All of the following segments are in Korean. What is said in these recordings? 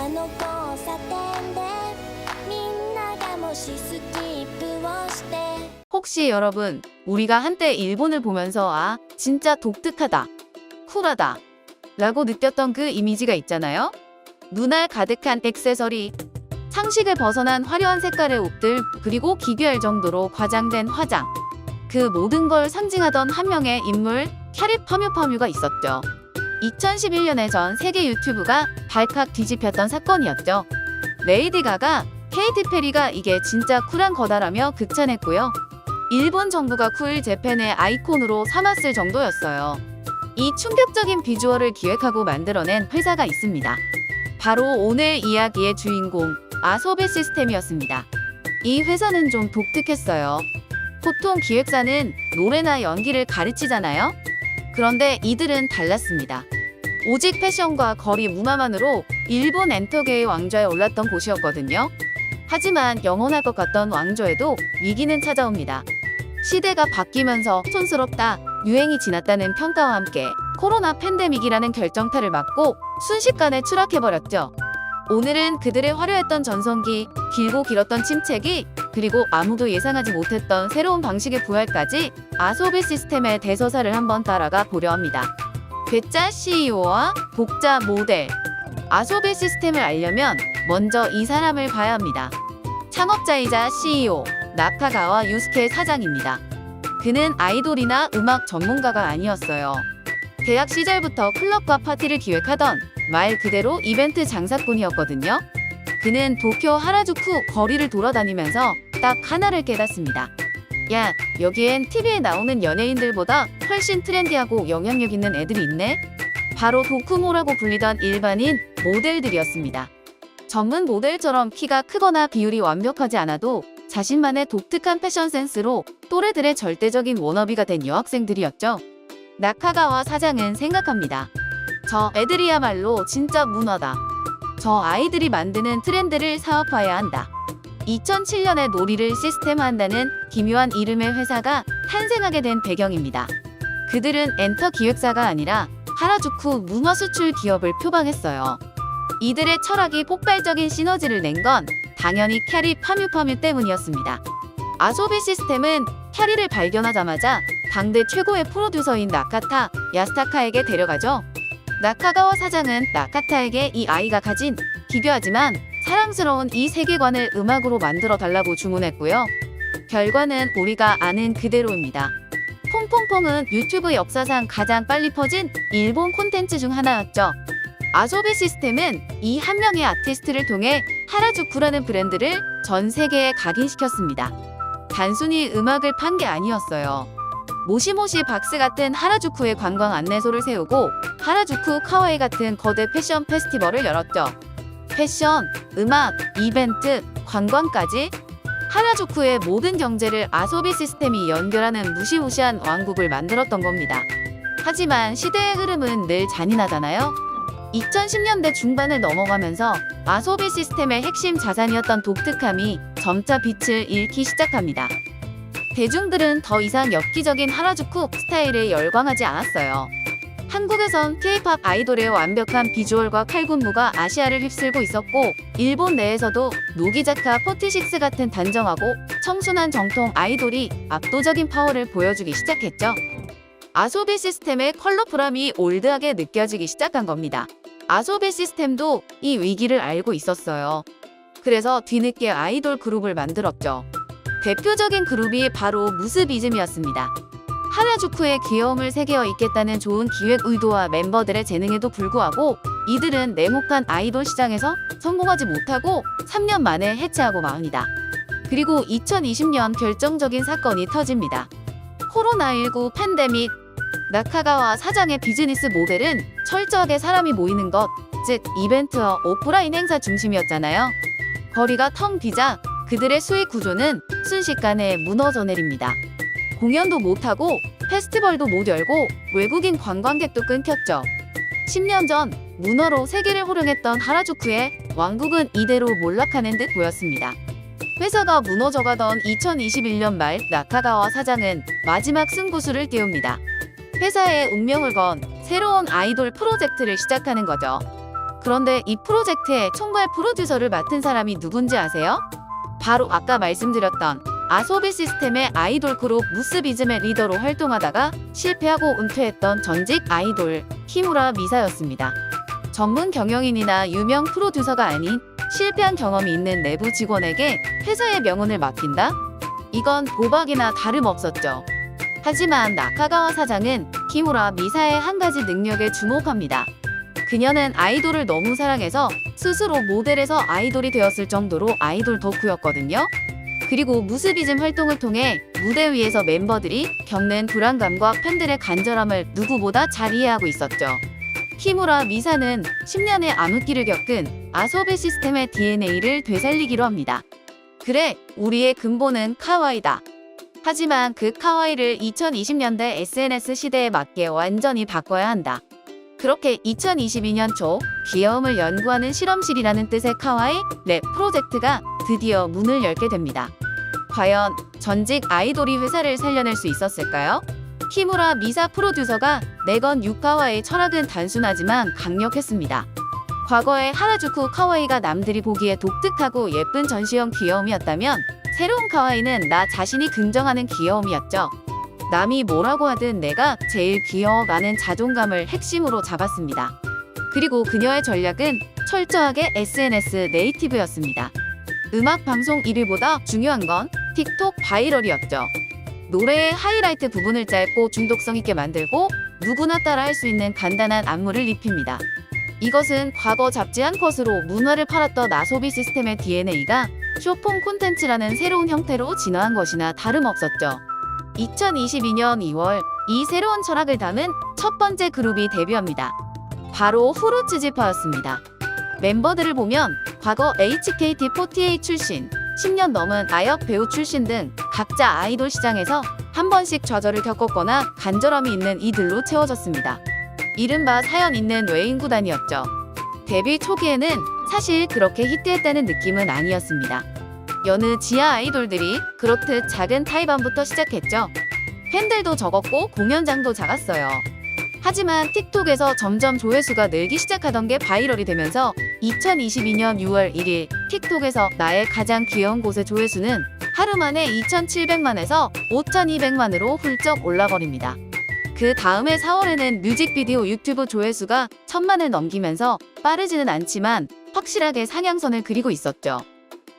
あの交差点でみんながもしスキップをして 혹시 여러분, 우리가 한때 일본을 보면서 아, 진짜 독특하다, 쿨하다 라고 느꼈던 그 이미지가 있잖아요? 눈알 가득한 액세서리, 상식을 벗어난 화려한 색깔의 옷들, 그리고 기괴할 정도로 과장된 화장. 그 모든 걸 상징하던 한 명의 인물, 캐리 파뮤파뮤가 있었죠. 2011년에 전 세계 유튜브가 발칵 뒤집혔던 사건이었죠. 레이디 가가, 케이티 페리가 이게 진짜 쿨한 거다라며 극찬했고요. 일본 정부가 쿨 재팬의 아이콘으로 삼았을 정도였어요. 이 충격적인 비주얼을 기획하고 만들어낸 회사가 있습니다. 바로 오늘 이야기의 주인공, 아소비 시스템이었습니다. 이 회사는 좀 독특했어요. 보통 기획사는 노래나 연기를 가르치잖아요. 그런데 이들은 달랐습니다. 오직 패션과 거리 문화만으로 일본 엔터계의 왕좌에 올랐던 곳이었거든요. 하지만 영원할 것 같던 왕조에도 위기는 찾아옵니다. 시대가 바뀌면서 촌스럽다, 유행이 지났다는 평가와 함께 코로나 팬데믹이라는 결정타를 맞고 순식간에 추락해버렸죠. 오늘은 그들의 화려했던 전성기, 길고 길었던 침체기, 그리고 아무도 예상하지 못했던 새로운 방식의 부활까지 아소비 시스템의 대서사를 한번 따라가 보려 합니다. 괴짜 CEO와 복자 모델. 아소비 시스템을 알려면 먼저 이 사람을 봐야 합니다. 창업자이자 CEO, 나카가와 유스케 사장입니다. 그는 아이돌이나 음악 전문가가 아니었어요. 대학 시절부터 클럽과 파티를 기획하던 말 그대로 이벤트 장사꾼이었거든요. 그는 도쿄 하라주쿠 거리를 돌아다니면서 딱 하나를 깨닫습니다. 야, 여기엔 TV에 나오는 연예인들보다 훨씬 트렌디하고 영향력 있는 애들이 있네? 바로 도쿠모라고 불리던 일반인 모델들이었습니다. 전문 모델처럼 키가 크거나 비율이 완벽하지 않아도 자신만의 독특한 패션 센스로 또래들의 절대적인 워너비가 된 여학생들이었죠. 나카가와 사장은 생각합니다. 저 애들이야말로 진짜 문화다. 저 아이들이 만드는 트렌드를 사업화해야 한다. 2007년에 놀이를 시스템화한다는 기묘한 이름의 회사가 탄생하게 된 배경입니다. 그들은 엔터 기획사가 아니라 하라주쿠 문화 수출 기업을 표방했어요. 이들의 철학이 폭발적인 시너지를 낸 건 당연히 캐리 파뮤파뮤 때문이었습니다. 아소비 시스템은 캐리를 발견하자마자 당대 최고의 프로듀서인 나카타 야스타카에게 데려가죠. 나카가와 사장은 나카타에게 이 아이가 가진 기괴하지만 사랑스러운 이 세계관을 음악으로 만들어 달라고 주문했고요. 결과는 우리가 아는 그대로입니다. 퐁퐁퐁은 유튜브 역사상 가장 빨리 퍼진 일본 콘텐츠 중 하나였죠. 아소비 시스템은 이 한 명의 아티스트를 통해 하라주쿠라는 브랜드를 전 세계에 각인시켰습니다. 단순히 음악을 판 게 아니었어요. 모시모시 박스 같은 하라주쿠의 관광 안내소를 세우고 하라주쿠 카와이 같은 거대 패션 페스티벌을 열었죠. 패션, 음악, 이벤트, 관광까지 하라주쿠의 모든 경제를 아소비 시스템이 연결하는 무시무시한 왕국을 만들었던 겁니다. 하지만 시대의 흐름은 늘 잔인하잖아요. 2010년대 중반을 넘어가면서 아소비 시스템의 핵심 자산이었던 독특함이 점차 빛을 잃기 시작합니다. 대중들은 더 이상 엽기적인 하라주쿠 스타일에 열광하지 않았어요. 한국에선 K-팝 아이돌의 완벽한 비주얼과 칼군무가 아시아를 휩쓸고 있었고 일본 내에서도 노기자카 46 같은 단정하고 청순한 정통 아이돌이 압도적인 파워를 보여주기 시작했죠. 아소비 시스템의 컬러풀함이 올드하게 느껴지기 시작한 겁니다. 아소비 시스템도 이 위기를 알고 있었어요. 그래서 뒤늦게 아이돌 그룹을 만들었죠. 대표적인 그룹이 바로 무스비즘이었습니다. 하라주쿠의 귀여움을 새겨 있겠다는 좋은 기획 의도와 멤버들의 재능에도 불구하고 이들은 냉혹한 아이돌 시장에서 성공하지 못하고 3년 만에 해체하고 맙니다. 그리고 2020년 결정적인 사건이 터집니다. 코로나19 팬데믹. 나카가와 사장의 비즈니스 모델은 철저하게 사람이 모이는 것, 즉 이벤트와 오프라인 행사 중심이었잖아요. 거리가 텅 비자 그들의 수익 구조는 순식간에 무너져 내립니다. 공연도 못하고 페스티벌도 못 열고 외국인 관광객도 끊겼죠. 10년 전 문어로 세계를 호령했던 하라주쿠의 왕국은 이대로 몰락하는 듯 보였습니다. 회사가 무너져가던 2021년 말 나카가와 사장은 마지막 승부수를 띄웁니다. 회사의 운명을 건 새로운 아이돌 프로젝트를 시작하는 거죠. 그런데 이 프로젝트의 총괄 프로듀서를 맡은 사람이 누군지 아세요? 바로 아까 말씀드렸던 아소비 시스템의 아이돌 그룹 무스비즘의 리더로 활동하다가 실패하고 은퇴했던 전직 아이돌 키무라 미사였습니다. 전문 경영인이나 유명 프로듀서가 아닌 실패한 경험이 있는 내부 직원에게 회사의 명운을 맡긴다? 이건 도박이나 다름없었죠. 하지만 나카가와 사장은 키무라 미사의 한 가지 능력에 주목합니다. 그녀는 아이돌을 너무 사랑해서 스스로 모델에서 아이돌이 되었을 정도로 아이돌 덕후였거든요. 그리고 무스비즘 활동을 통해 무대 위에서 멤버들이 겪는 불안감과 팬들의 간절함을 누구보다 잘 이해하고 있었죠. 키무라 미사는 10년의 암흑기를 겪은 아소비 시스템의 DNA를 되살리기로 합니다. 그래, 우리의 근본은 카와이다. 하지만 그 카와이를 2020년대 SNS 시대에 맞게 완전히 바꿔야 한다. 그렇게 2022년 초 귀여움을 연구하는 실험실이라는 뜻의 카와이 랩 프로젝트가 드디어 문을 열게 됩니다. 과연 전직 아이돌이 회사를 살려낼 수 있었을까요? 키무라 미사 프로듀서가 내건 유카와의 철학은 단순하지만 강력했습니다. 과거의 하라주쿠 카와이가 남들이 보기에 독특하고 예쁜 전시형 귀여움이었다면 새로운 카와이는 나 자신이 긍정하는 귀여움이었죠. 남이 뭐라고 하든 내가 제일 귀여워라는 자존감을 핵심으로 잡았습니다. 그리고 그녀의 전략은 철저하게 SNS 네이티브였습니다. 음악 방송 1위보다 중요한 건 틱톡 바이럴이었죠. 노래의 하이라이트 부분을 짧고 중독성 있게 만들고 누구나 따라할 수 있는 간단한 안무를 입힙니다. 이것은 과거 잡지한 컷으로 문화를 팔았던 아소비 시스템의 DNA가 쇼폼 콘텐츠라는 새로운 형태로 진화한 것이나 다름없었죠. 2022년 2월 이 새로운 철학을 담은 첫 번째 그룹이 데뷔합니다. 바로 후르츠지파였습니다. 멤버들을 보면 과거 HKT48 출신, 10년 넘은 아역 배우 출신 등 각자 아이돌 시장에서 한 번씩 좌절을 겪었거나 간절함이 있는 이들로 채워졌습니다. 이른바 사연 있는 외인 구단이었죠. 데뷔 초기에는 사실 그렇게 히트했다는 느낌은 아니었습니다. 여느 지하 아이돌들이 그렇듯 작은 타이반부터 시작했죠. 팬들도 적었고 공연장도 작았어요. 하지만 틱톡에서 점점 조회수가 늘기 시작하던 게 바이럴이 되면서 2022년 6월 1일 틱톡에서 나의 가장 귀여운 곳의 조회수는 하루 만에 2,700만에서 5,200만으로 훌쩍 올라버립니다. 그 다음해 4월에는 뮤직비디오 유튜브 조회수가 1,000만을 넘기면서 빠르지는 않지만 확실하게 상향선을 그리고 있었죠.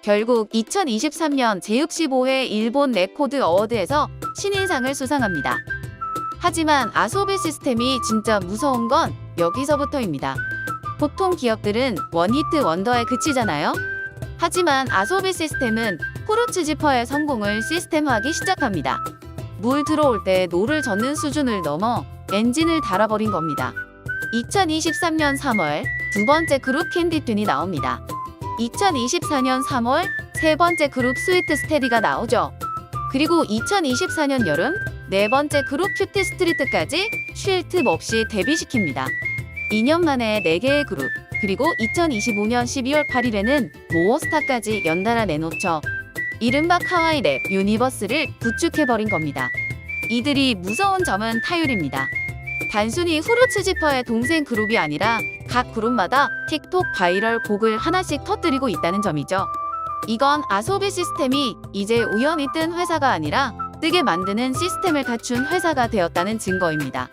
결국 2023년 제65회 일본 레코드 어워드에서 신인상을 수상합니다. 하지만 아소비 시스템이 진짜 무서운 건 여기서부터입니다. 보통 기업들은 원히트 원더에 그치잖아요. 하지만 아소비 시스템은 후르츠지퍼의 성공을 시스템화하기 시작합니다. 물 들어올 때 노를 젓는 수준을 넘어 엔진을 달아버린 겁니다. 2023년 3월 두 번째 그룹 캔디튠이 나옵니다. 2024년 3월 세 번째 그룹 스위트 스테디가 나오죠. 그리고 2024년 여름 네 번째 그룹 큐티 스트리트까지 쉴 틈 없이 데뷔시킵니다. 2년 만에 4개의 그룹, 그리고 2025년 12월 8일에는 모어스타까지 연달아 내놓죠. 이른바 카와이 랩 유니버스를 구축해버린 겁니다. 이들이 무서운 점은 타율입니다. 단순히 후르츠지퍼의 동생 그룹이 아니라 각 그룹마다 틱톡 바이럴 곡을 하나씩 터뜨리고 있다는 점이죠. 이건 아소비 시스템이 이제 우연히 뜬 회사가 아니라 뜨게 만드는 시스템을 갖춘 회사가 되었다는 증거입니다.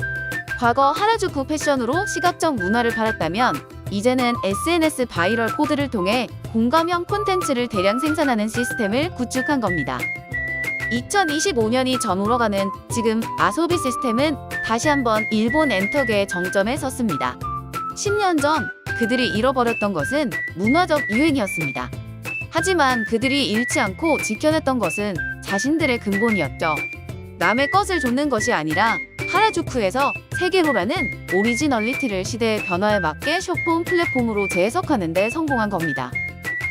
과거 하라주쿠 패션으로 시각적 문화를 팔았다면 이제는 SNS 바이럴 코드를 통해 공감형 콘텐츠를 대량 생산하는 시스템을 구축한 겁니다. 2025년이 저물어가는 지금 아소비 시스템은 다시 한번 일본 엔터계의 정점에 섰습니다. 10년 전 그들이 잃어버렸던 것은 문화적 유행이었습니다. 하지만 그들이 잃지 않고 지켜냈던 것은 자신들의 근본이었죠. 남의 것을 좇는 것이 아니라 하라주쿠에서 세계로라는 오리지널리티를 시대의 변화에 맞게 쇼폼 플랫폼으로 재해석하는 데 성공한 겁니다.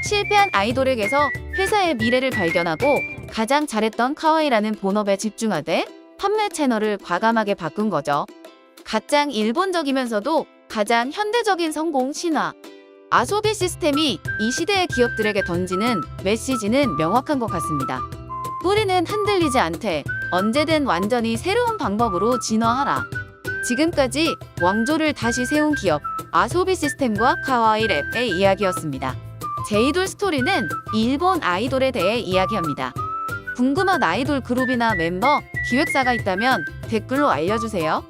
실패한 아이돌에게서 회사의 미래를 발견하고 가장 잘했던 카와이라는 본업에 집중하되 판매 채널을 과감하게 바꾼 거죠. 가장 일본적이면서도 가장 현대적인 성공 신화. 아소비 시스템이 이 시대의 기업들에게 던지는 메시지는 명확한 것 같습니다. 뿌리는 흔들리지 않되 언제든 완전히 새로운 방법으로 진화하라. 지금까지 왕조를 다시 세운 기업 아소비 시스템과 카와이 랩의 이야기였습니다. 제이돌 스토리는 일본 아이돌에 대해 이야기합니다. 궁금한 아이돌 그룹이나 멤버, 기획사가 있다면 댓글로 알려주세요.